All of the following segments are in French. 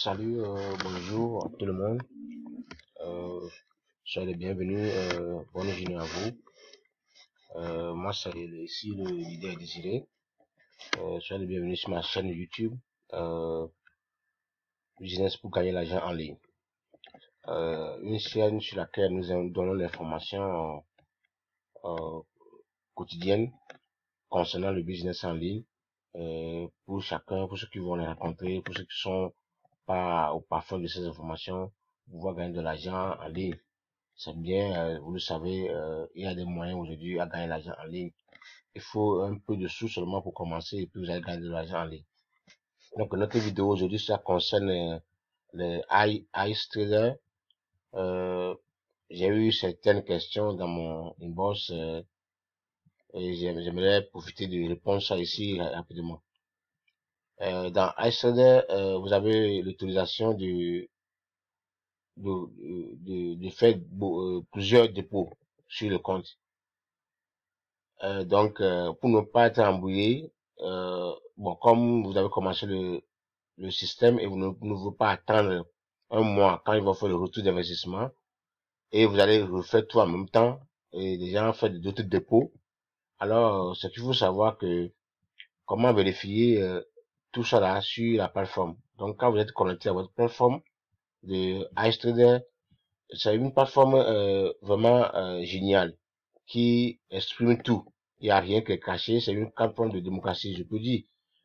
Salut, bonjour à tout le monde. Euh, Soyez les bienvenus. Bonne journée à vous. Moi, c'est ici le leader Désiré. Soyez les bienvenus sur ma chaîne YouTube. Business pour gagner l'argent en ligne. Une chaîne sur laquelle nous donnons l'information quotidienne concernant le business en ligne. Pour chacun, pour ceux qui vont les rencontrer, pour ceux qui sont pas au parfum de ces informations, pouvoir gagner de l'argent en ligne. C'est bien, vous le savez, il y a des moyens aujourd'hui à gagner l'argent en ligne. Il faut un peu de sous seulement pour commencer et puis vous allez gagner de l'argent en ligne. Donc notre vidéo aujourd'hui, ça concerne les Ice Trader. J'ai eu certaines questions dans mon inbox et j'aimerais profiter de répondre ça ici rapidement. Dans Ice Trader, vous avez l'autorisation de faire plusieurs dépôts sur le compte. Donc, pour ne pas être embrouillé, bon, comme vous avez commencé le système et vous ne voulez pas attendre un mois quand ils vont faire le retour d'investissement et vous allez refaire tout en même temps et les gens font d'autres dépôts. Alors, ce qu'il faut savoir que comment vérifier tout ça là sur la plateforme. Donc, quand vous êtes connecté à votre plateforme de iTrader, c'est une plateforme vraiment géniale qui exprime tout. Il n'y a rien qui est caché, c'est une plateforme de démocratie, je peux dire.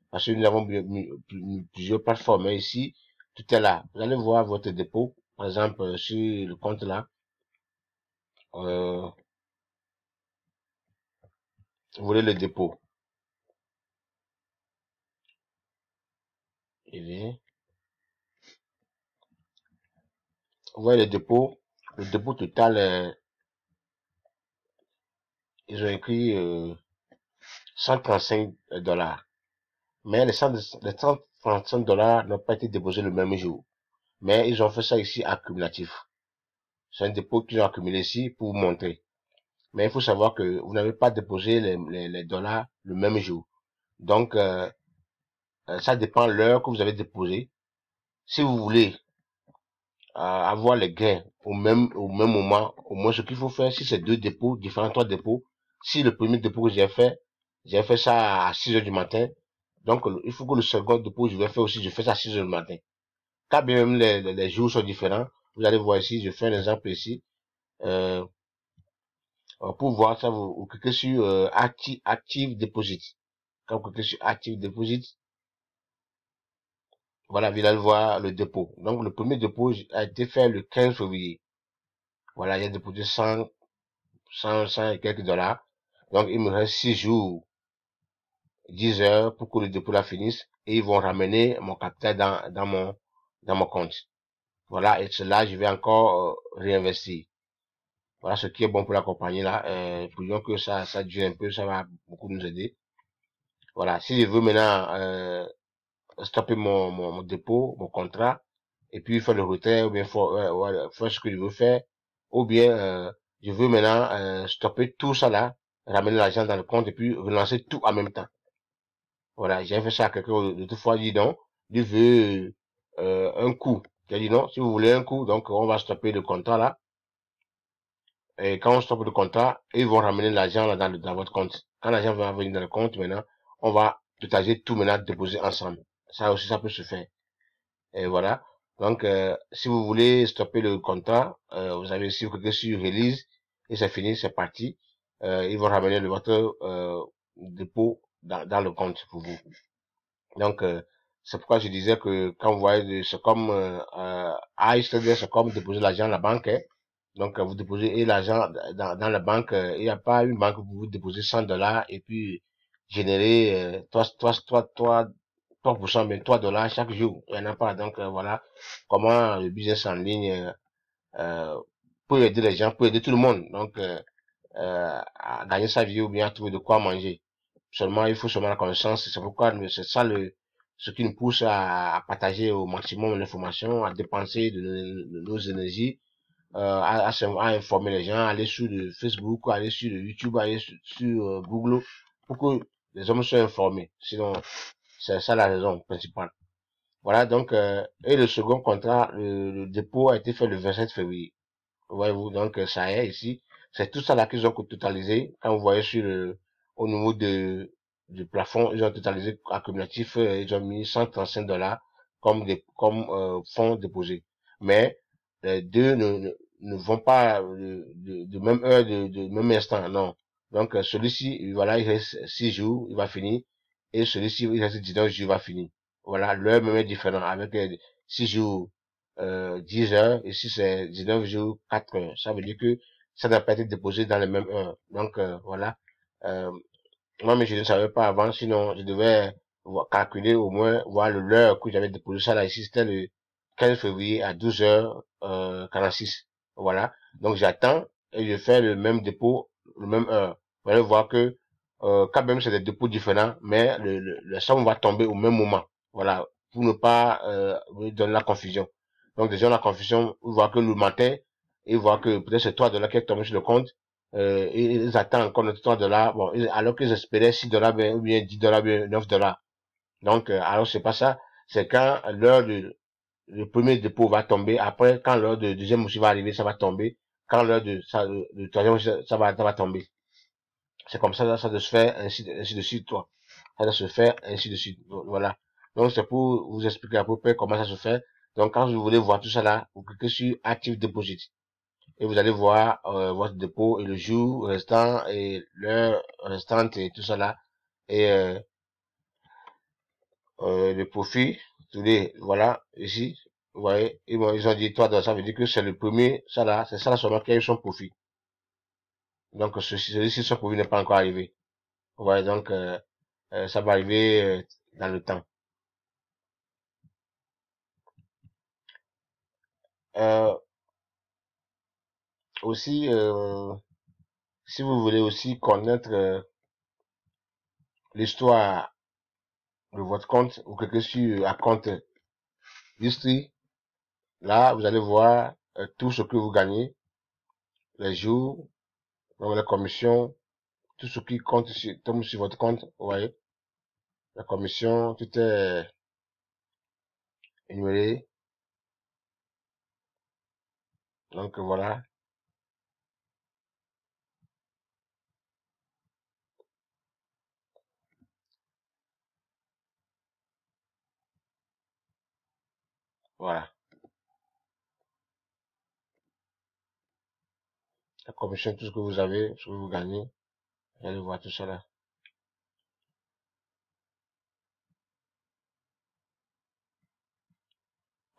Parce que nous avons plusieurs plateformes. Et ici, tout est là. Vous allez voir votre dépôt, par exemple, sur le compte là. Vous voulez le dépôt. Vous voyez le dépôt. Le dépôt total, ils ont écrit 135 $. Mais les 135 $ n'ont pas été déposés le même jour. Mais ils ont fait ça ici accumulatif. C'est un dépôt qu'ils ont accumulé ici pour vous montrer. Mais il faut savoir que vous n'avez pas déposé les dollars le même jour. Donc, ça dépend de l'heure que vous avez déposé. Si vous voulez avoir les gains au même moment, au moins ce qu'il faut faire, si c'est deux dépôts, différents trois dépôts, si le premier dépôt que j'ai fait ça à 6 heures du matin, donc il faut que le second dépôt, je vais faire aussi, je fais ça à 6 heures du matin. Quand bien même les jours sont différents, vous allez voir ici, je fais un exemple ici. Pour voir ça, vous cliquez sur Active Deposit. Quand vous cliquez sur Active Deposit, voilà, vous allez voir le dépôt. Donc, le premier dépôt a été fait le 15 février. Voilà, j'ai déposé 100 et quelques $. Donc, il me reste 6 jours, 10 heures pour que le dépôt la finisse. Et ils vont ramener mon capital dans mon compte. Voilà, et cela, je vais encore réinvestir. Voilà ce qui est bon pour la compagnie là. Pour que ça dure un peu, ça va beaucoup nous aider. Voilà, si je veux maintenant stopper mon dépôt, mon contrat, et puis faire le retrait, ou bien faire ce que je veux faire, ou bien je veux maintenant stopper tout ça là, ramener l'argent dans le compte et puis relancer tout en même temps. Voilà, j'ai fait ça à quelqu'un l'autre fois, dit non, il veut un coup. J'ai dit non, si vous voulez un coup, donc on va stopper le contrat là. Et quand on stoppe le contrat, ils vont ramener l'argent là dans votre compte. Quand l'argent va venir dans le compte, maintenant, on va partager tout maintenant, déposer ensemble. Ça aussi, ça peut se faire. Et voilà. Donc, si vous voulez stopper le contrat, vous avez ici, vous cliquez sur Release, et c'est fini, c'est parti. Ils vont ramener votre dépôt dans le compte pour vous. Donc, c'est pourquoi je disais que quand vous voyez, c'est comme c'est comme déposer l'argent à la banque. Hein. Donc, vous déposez l'argent dans la banque. Il n'y a pas une banque où vous déposez 100 $ et puis générer 3%, mais 3 $ chaque jour. Il n'y en a pas. Donc, voilà comment le business en ligne peut aider les gens, peut aider tout le monde. Donc, à gagner sa vie ou bien à trouver de quoi manger. Seulement, il faut seulement la connaissance. C'est pourquoi c'est ça ce qui nous pousse à partager au maximum l'information, à dépenser de nos énergies, à informer les gens, aller sur le Facebook, aller sur le YouTube, aller sur Google, pour que les hommes soient informés. Sinon, c'est ça la raison principale. Voilà, donc, et le second contrat, le dépôt a été fait le 27 février. Voyez-vous, donc, ça y est, ici. C'est tout ça là qu'ils ont totalisé. Quand vous voyez sur au niveau du plafond, ils ont totalisé accumulatif, ils ont mis 135 dollars comme fonds déposés. Mais, les deux ne vont pas de même heure, de même instant, non. Donc, celui-ci, voilà, il reste 6 jours, il va finir. Et celui-ci, il reste 19 jours, il va finir. Voilà, l'heure même est différente avec 6 jours 10 heures, ici c'est 19 jours, 4 heures. Ça veut dire que ça n'a pas été déposé dans les mêmes heures. Donc, voilà. Euh, Moi, mais je ne savais pas avant, sinon je devais calculer au moins, voir l'heure que j'avais déposé ça là. Ici, c'était le 15 février à 12 h 46. Voilà. Donc, j'attends et je fais le même dépôt, le même heure. Vous allez voir que, quand même, c'est des dépôts différents, mais la somme va tomber au même moment. Voilà. Pour ne pas, donner la confusion. Donc, déjà, la confusion, vous voyez que le matin, ils voient que peut-être c'est 3 dollars qui est tombé sur le compte, ils attendent encore notre 3 dollars, bon, alors qu'ils espéraient 6 dollars, ou bien 10 dollars, bien 9 dollars. Donc, alors c'est pas ça. C'est quand l'heure le premier dépôt va tomber. Après, quand l'heure de deuxième aussi va arriver, ça va tomber. Quand l'heure de troisième aussi, ça va tomber. C'est comme ça, ça doit se faire ainsi de suite, toi. Ça doit se faire ainsi de suite. Voilà. Donc, c'est pour vous expliquer à peu près comment ça se fait. Donc, quand vous voulez voir tout ça là, vous cliquez sur Active Deposit et vous allez voir votre dépôt et le jour restant et l'heure restante et tout ça là et le profit tous les voilà ici vous voyez ils ont dit 3 dollars, ça veut dire que c'est le premier ça là c'est ça là seulement qui a eu son profit. Donc celui-ci son profit n'est pas encore arrivé, vous voyez. Donc ça va arriver dans le temps. euh, Aussi, si vous voulez aussi connaître l'histoire de votre compte, vous cliquez sur compte history. Là, vous allez voir tout ce que vous gagnez, les jours, donc les commissions, tout ce qui compte tombe sur votre compte. Vous voyez, la commission, tout est énuméré. Donc voilà, voilà. La commission, tout ce que vous avez, ce que vous gagnez, vous allez voir tout ça là.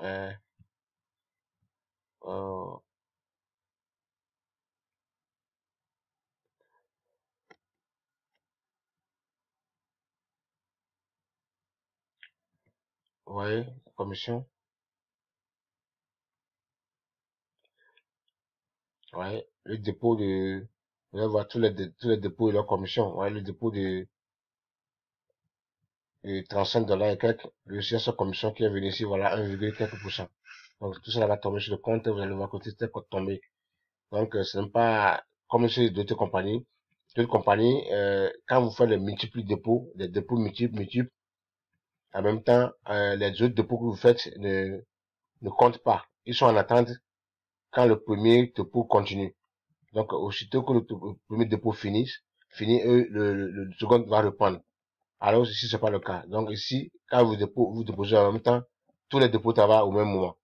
Euh, euh, vous voyez, commission, vous voyez, le dépôt vous allez voir tous les dépôts et leurs commissions. Vous voyez, le dépôt de 35 dollars et quelques, le sa commission qui est venu ici, voilà, 1, quelques %. Donc tout ça va tomber sur le compte et vous allez voir que tout est tombé. Donc, ce n'est pas comme chez d'autres compagnies. D'autres compagnies, quand vous faites les multiples dépôts, les dépôts multiples, en même temps, les autres dépôts que vous faites ne comptent pas. Ils sont en attente quand le premier dépôt continue. Donc, aussitôt que le premier dépôt finit, eux, le second va reprendre. Alors, ici, c'est pas le cas. Donc, ici, quand vous déposez en même temps, tous les dépôts travaillent au même moment.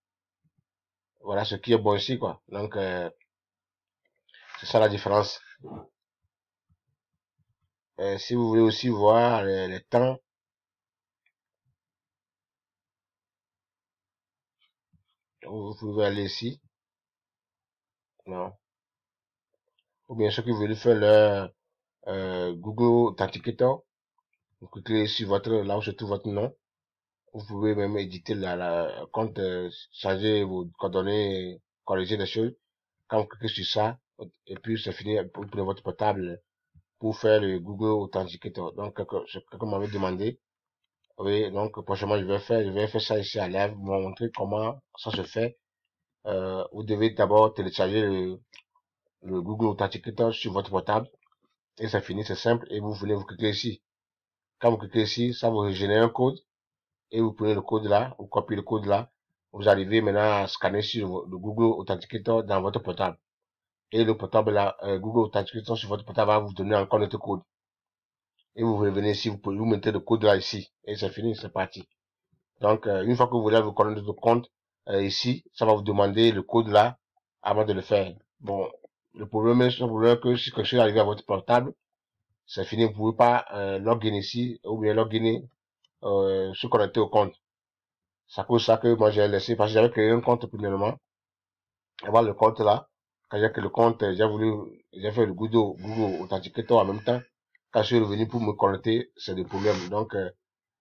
Voilà ce qui est bon ici, quoi. Donc, c'est ça la différence. Si vous voulez aussi voir les temps, vous pouvez aller ici, non. Ou bien ceux qui veulent faire leur Google Authenticator, vous cliquez sur là où se trouve votre nom. Vous pouvez même éditer la compte, changer vos coordonnées, corriger les choses. Quand vous cliquez sur ça, et puis c'est fini, vous prenez votre portable pour faire le Google Authenticator. Donc, quelqu'un m'avait demandé. Oui, donc prochainement je vais faire ça ici à live, vous montrer comment ça se fait. Vous devez d'abord télécharger le Google Authenticator sur votre portable et c'est fini, c'est simple et vous venez vous cliquer ici. Quand vous cliquez ici, ça vous génère un code et vous prenez le code là, vous copiez le code là, vous arrivez maintenant à scanner sur le Google Authenticator dans votre portable. Et le portable là, Google Authenticator sur votre portable va vous donner encore notre code. Et vous revenez ici, vous mettez le code là ici, et c'est fini, c'est parti. Donc, une fois que vous allez vous connaître votre compte, ici, ça va vous demander le code là, avant de le faire. Bon, le problème est que si quelque chose arrive à votre portable, c'est fini, vous pouvez pas login ici, ou bien login, se connecter au compte. C'est pour ça que moi j'ai laissé, parce que j'avais créé un compte premièrement, avoir le compte là. Quand j'ai créé le compte, j'ai fait le Google Authenticator en même temps. Quand je suis revenu pour me connecter, c'est le problème. Donc,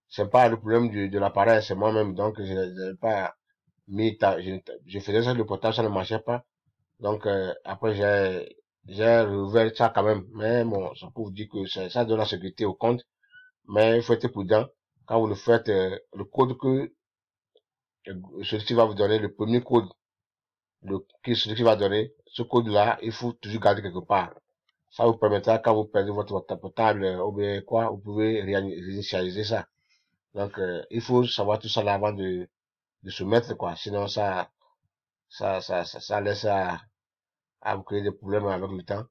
c'est pas le problème de l'appareil, c'est moi-même. Donc, je n'ai pas mis, je faisais ça, le portable, ça ne marchait pas. Donc, après, j'ai rouvert ça quand même. Mais bon, ça pour vous dire que ça donne la sécurité au compte. Mais il faut être prudent. Quand vous le faites, le code que celui-ci va vous donner, le premier code, celui qui va donner, ce code-là, il faut toujours garder quelque part. Ça vous permettra, quand vous perdez votre portable, ou bien quoi, vous pouvez réinitialiser ça. Donc, il faut savoir tout ça là avant de se mettre, quoi. Sinon, ça laisse à vous créer des problèmes avec le temps.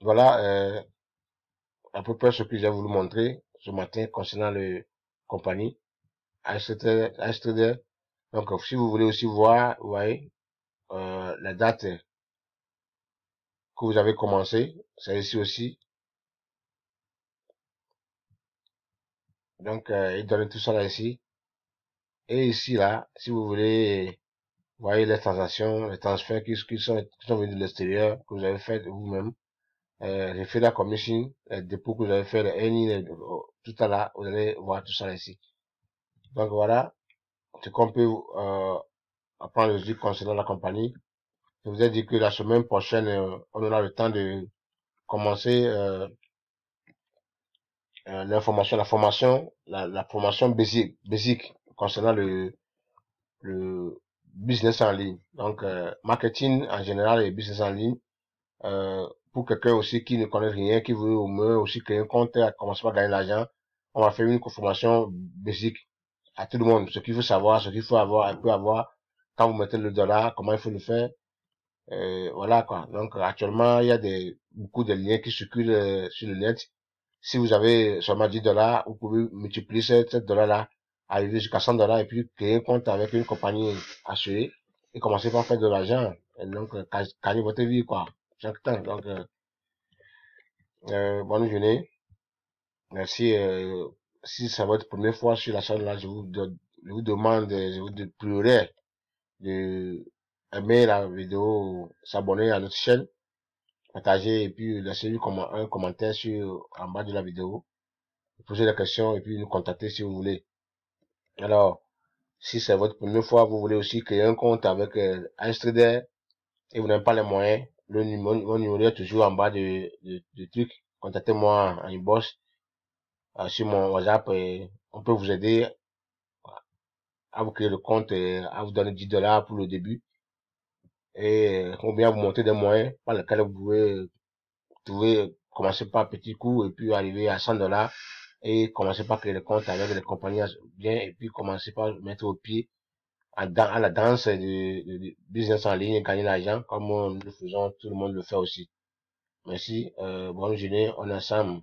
Voilà, à peu près ce que j'ai voulu montrer ce matin concernant le compagnie iStrader. Donc, si vous voulez aussi voir, vous voyez, la date que vous avez commencé, c'est ici aussi. Donc, il donne tout ça là ici. Et ici, là, si vous voulez, vous voyez les transactions, les transferts qui sont venus de l'extérieur, que vous avez fait vous-même. J'ai fait la commission, les dépôts que vous avez fait, les earnings, tout à l'heure, vous allez voir tout ça là ici. Donc, voilà ce qu'on peut apprendre aujourd'hui concernant la compagnie. Je vous ai dit que la semaine prochaine, on aura le temps de commencer la formation basique concernant le business en ligne. Donc, marketing en général et business en ligne. Pour quelqu'un aussi qui ne connaît rien, qui veut au moins aussi créer un compte et commencer à gagner l'argent, on va faire une formation basique à tout le monde. Ce qu'il faut savoir, ce qu'il faut avoir, un peu avoir, quand vous mettez le dollar, comment il faut le faire. Voilà quoi. Donc actuellement, il y a beaucoup de liens qui circulent sur le net. Si vous avez seulement 10 dollars, vous pouvez multiplier ces dollars-là, arriver jusqu'à 100 dollars et puis créer un compte avec une compagnie assurée et commencer par faire de l'argent. Et donc, gagner votre vie, quoi. Chaque temps. Donc, bonne journée. Merci. Si c'est votre première fois sur la chaîne là, je vous demande, je vous prierai de aimer la vidéo, s'abonner à notre chaîne, partager et puis laisser un commentaire en bas de la vidéo. Poser des questions et puis nous contacter si vous voulez. Alors, si c'est votre première fois, vous voulez aussi créer un compte avec iStrader et vous n'avez pas les moyens, mon numéro est toujours en bas de truc. Contactez-moi en inbox sur mon WhatsApp et on peut vous aider à vous créer le compte et à vous donner 10 dollars pour le début et ou bien vous montrer des moyens par lesquels vous pouvez commencer par petit coup et puis arriver à 100 dollars et commencer par créer le compte avec des compagnies bien et puis commencer par mettre au pied à la danse de business en ligne et gagner l'argent comme nous le faisons, tout le monde le fait aussi. Merci, bonne journée, on est ensemble.